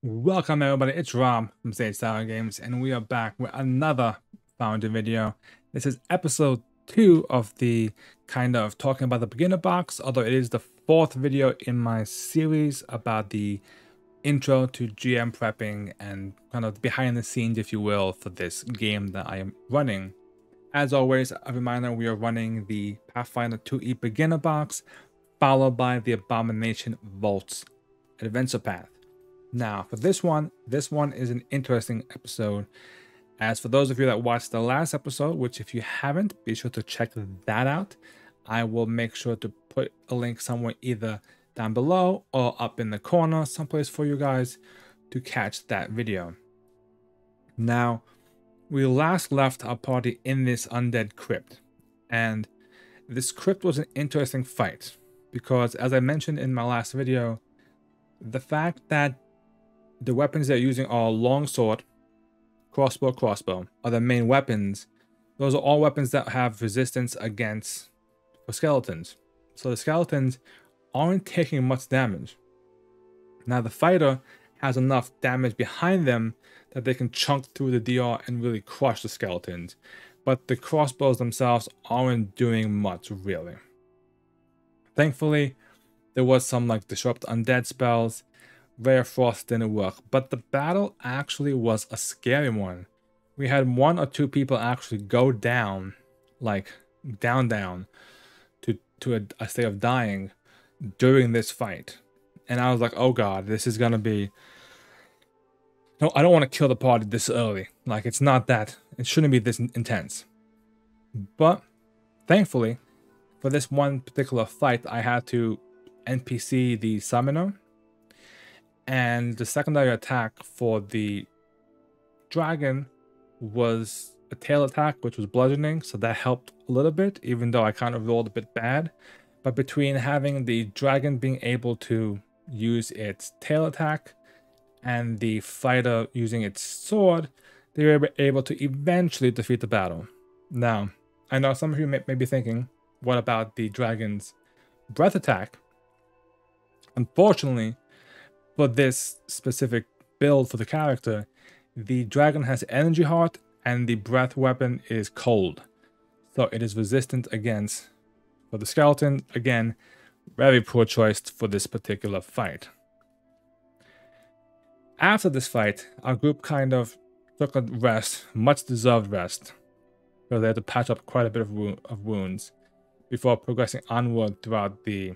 Welcome everybody, it's Rob from Stage Tower Games, and we are back with another Foundry video. This is episode 2 of the kind of talking about the beginner box, although it is the 4th video in my series about the intro to GM prepping and kind of behind the scenes, if you will, for this game that I am running. As always, a reminder, we are running the Pathfinder 2e beginner box, followed by the Abomination Vaults Adventure Path. Now, for this one is an interesting episode. As for those of you that watched the last episode, which if you haven't, be sure to check that out. I will make sure to put a link somewhere either down below or up in the corner, someplace for you guys to catch that video. Now, we last left our party in this Undead Crypt, and this crypt was an interesting fight because, as I mentioned in my last video, the fact that the weapons they're using are longsword, crossbow are the main weapons. Those are all weapons that have resistance against skeletons. So the skeletons aren't taking much damage. Now the fighter has enough damage behind them that they can chunk through the DR and really crush the skeletons. But the crossbows themselves aren't doing much really. Thankfully, there was some like disrupt undead spells. Rare Frost didn't work, but the battle actually was a scary one. We had 1 or 2 people actually go down, like down to a state of dying during this fight. And I was like, oh god, this is gonna be... No, I don't want to kill the party this early. Like, it's not that, it shouldn't be this intense. But thankfully, for this one particular fight, I had to NPC the summoner. And the secondary attack for the dragon was a tail attack, which was bludgeoning, so that helped a little bit, even though I kind of rolled a bit bad. But between having the dragon being able to use its tail attack and the fighter using its sword, they were able to eventually defeat the battle. Now, I know some of you may be thinking, what about the dragon's breath attack? Unfortunately, for this specific build for the character, the dragon has energy heart and the breath weapon is cold. So it is resistant against, for the skeleton, again, very poor choice for this particular fight. After this fight, our group kind of took a rest, much deserved rest, because they had to patch up quite a bit of wounds before progressing onward throughout the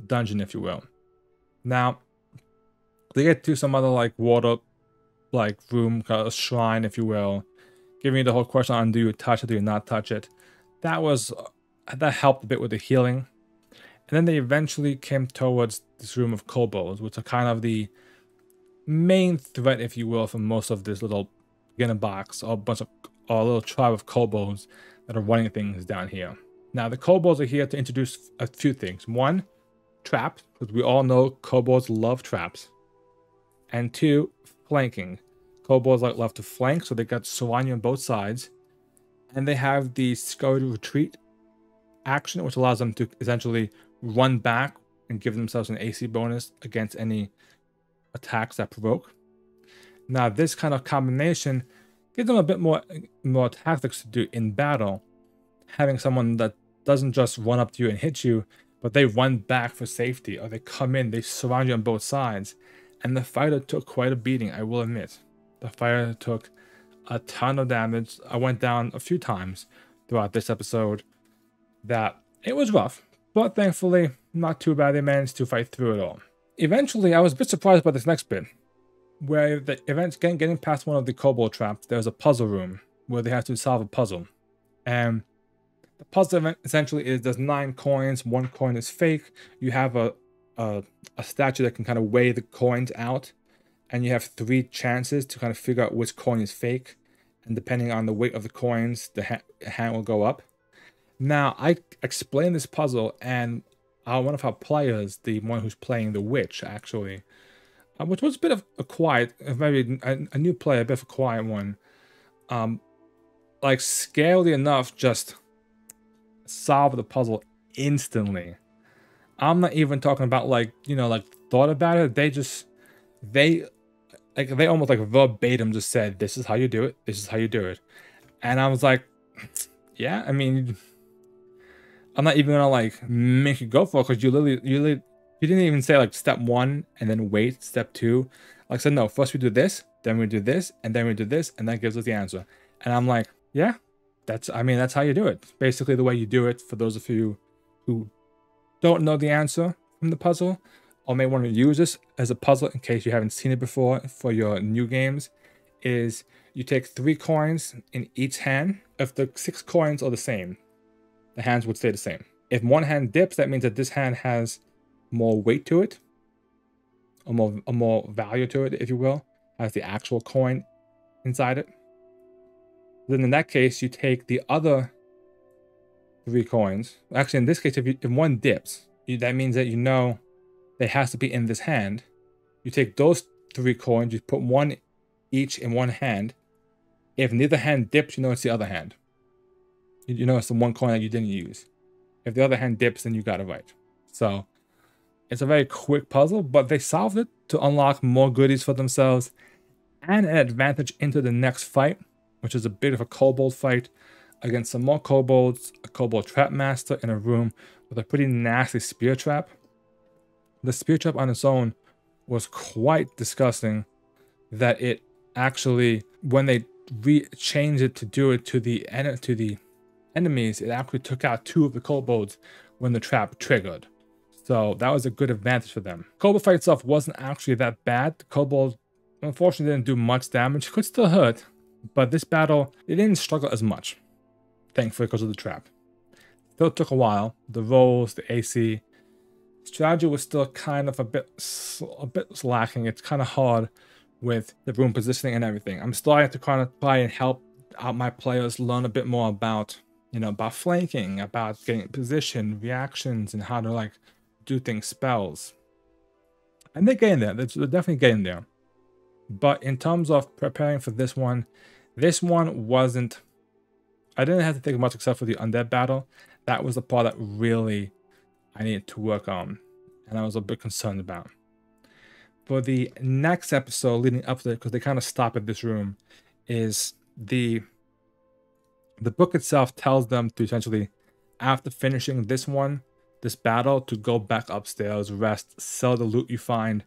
dungeon, if you will. Now, they get to some other like water, like room, kind of shrine, if you will, giving you the whole question on do you touch it, do you not touch it. That helped a bit with the healing. And then they eventually came towards this room of kobolds, which are kind of the main threat, if you will, for most of this little beginner box, or a little tribe of kobolds that are running things down here. Now the kobolds are here to introduce a few things. 1, traps, because we all know kobolds love traps. And 2, flanking. Kobolds love to flank, so they got surround you on both sides. And they have the scurry retreat action, which allows them to essentially run back and give themselves an AC bonus against any attacks that provoke. Now this kind of combination gives them a bit more tactics to do in battle. Having someone that doesn't just run up to you and hit you, but they run back for safety, or they come in, they surround you on both sides. And the fighter took quite a beating, I will admit. The fighter took a ton of damage. I went down a few times throughout this episode. That it was rough, but thankfully not too bad. They managed to fight through it all. Eventually, I was a bit surprised by this next bit, where the events getting past one of the kobold traps, there's a puzzle room where they have to solve a puzzle. And the puzzle event essentially is there's 9 coins, 1 coin is fake. You have a statue that can kind of weigh the coins out, and you have 3 chances to kind of figure out which coin is fake, and depending on the weight of the coins, the hand will go up. Now, I explained this puzzle, and one of our players, the one who's playing the witch, actually, which was a bit of a new player, a bit of a quiet one, like scarily enough, just solved the puzzle instantly. I'm not even talking about like, like thought about it. They just they almost like verbatim just said, "This is how you do it. This is how you do it." And I was like, "Yeah, I mean, I'm not even gonna like make you go for it because you didn't even say like step 1 and then wait step 2. Like I said, no, first we do this, then we do this, and then we do this, and that gives us the answer." And I'm like, "Yeah, that's how you do it. Basically, the way you do it for those of you who don't know the answer from the puzzle, or may want to use this as a puzzle in case you haven't seen it before for your new games, is you take 3 coins in each hand. If the 6 coins are the same, the hands would stay the same. If one hand dips, that means that this hand has more weight to it, or more value to it, if you will, has the actual coin inside it. Then in that case, you take the other 3 coins. Actually, in this case, if one dips, that means that you know it has to be in this hand. You take those 3 coins, you put one each in one hand. If neither hand dips, you know it's the other hand. You know it's the one coin that you didn't use. If the other hand dips, then you got it right. So it's a very quick puzzle, but they solved it to unlock more goodies for themselves and an advantage into the next fight, which is a bit of a kobold fight against some more kobolds, a kobold trap master in a room with a pretty nasty spear trap. The spear trap on its own was quite disgusting, that it actually, when they changed it to do it to the enemies, it actually took out 2 of the kobolds when the trap triggered. So that was a good advantage for them. Kobold fight itself wasn't actually that bad. The kobold unfortunately didn't do much damage. It could still hurt, but this battle, it didn't struggle as much, thankfully, because of the trap. Still took a while. The rolls, the AC, strategy was still kind of a bit lacking. It's kind of hard with the room positioning and everything. I'm starting to kind of try and help out my players learn a bit more about, about flanking, about getting position, reactions, and how to like do things, spells. And they're getting there. They're definitely getting there. But in terms of preparing for this one wasn't, I didn't have to think much except for the undead battle. That was the part that really I needed to work on, and I was a bit concerned about. For the next episode leading up to it, because they kind of stop at this room, is the book itself tells them to essentially, after finishing this battle, to go back upstairs, rest, sell the loot you find,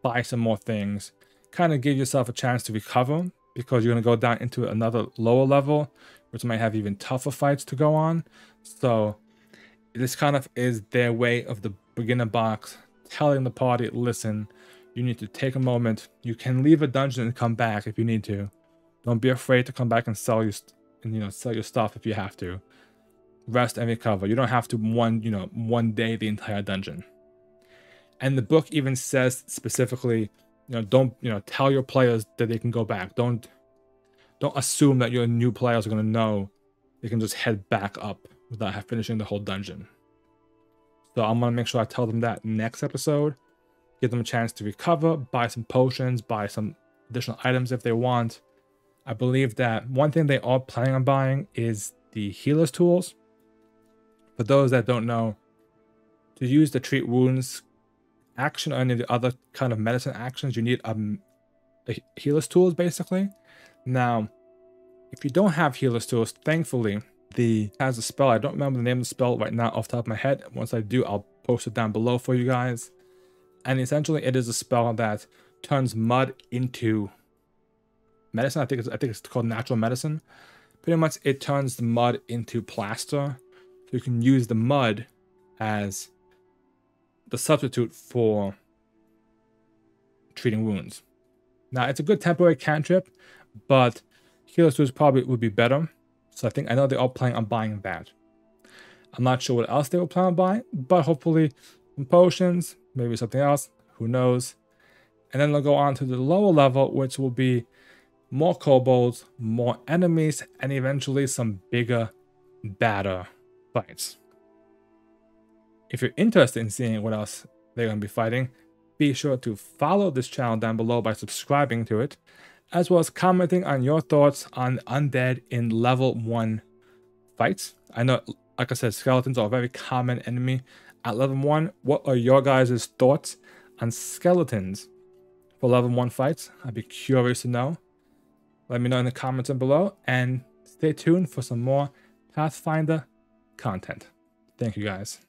buy some more things, kind of give yourself a chance to recover, because you're going to go down into another lower level, which might have even tougher fights to go on. So this kind of is their way of the beginner box telling the party, listen, you need to take a moment. You can leave a dungeon and come back if you need to. Don't be afraid to come back and sell your stuff if you have to. Rest and recover. You don't have to one day the entire dungeon. And the book even says specifically, don't tell your players that they can go back. Don't assume that your new players are going to know they can just head back up without finishing the whole dungeon. So I'm going to make sure I tell them that next episode. Give them a chance to recover, buy some potions, buy some additional items if they want. I believe that one thing they are planning on buying is the healer's tools. For those that don't know, to use the treat wounds action or any of the other kind of medicine actions, you need a healer's tools basically. Now, if you don't have healer's tools, thankfully, has a spell. I don't remember the name of the spell right now off the top of my head. Once I do, I'll post it down below for you guys. And essentially, it is a spell that turns mud into medicine. I think it's called natural medicine. Pretty much, it turns the mud into plaster. So you can use the mud as the substitute for treating wounds. Now, it's a good temporary cantrip, but healer's tools probably would be better. So I know they're all planning on buying that. I'm not sure what else they will plan on buying, but hopefully some potions, maybe something else, who knows. And then they'll go on to the lower level, which will be more kobolds, more enemies, and eventually some bigger, badder fights. If you're interested in seeing what else they're going to be fighting, be sure to follow this channel down below by subscribing to it, as well as commenting on your thoughts on undead in level 1 fights. I know, like I said, skeletons are a very common enemy at level 1. What are your guys' thoughts on skeletons for level 1 fights? I'd be curious to know. Let me know in the comments below, and stay tuned for some more Pathfinder content. Thank you guys.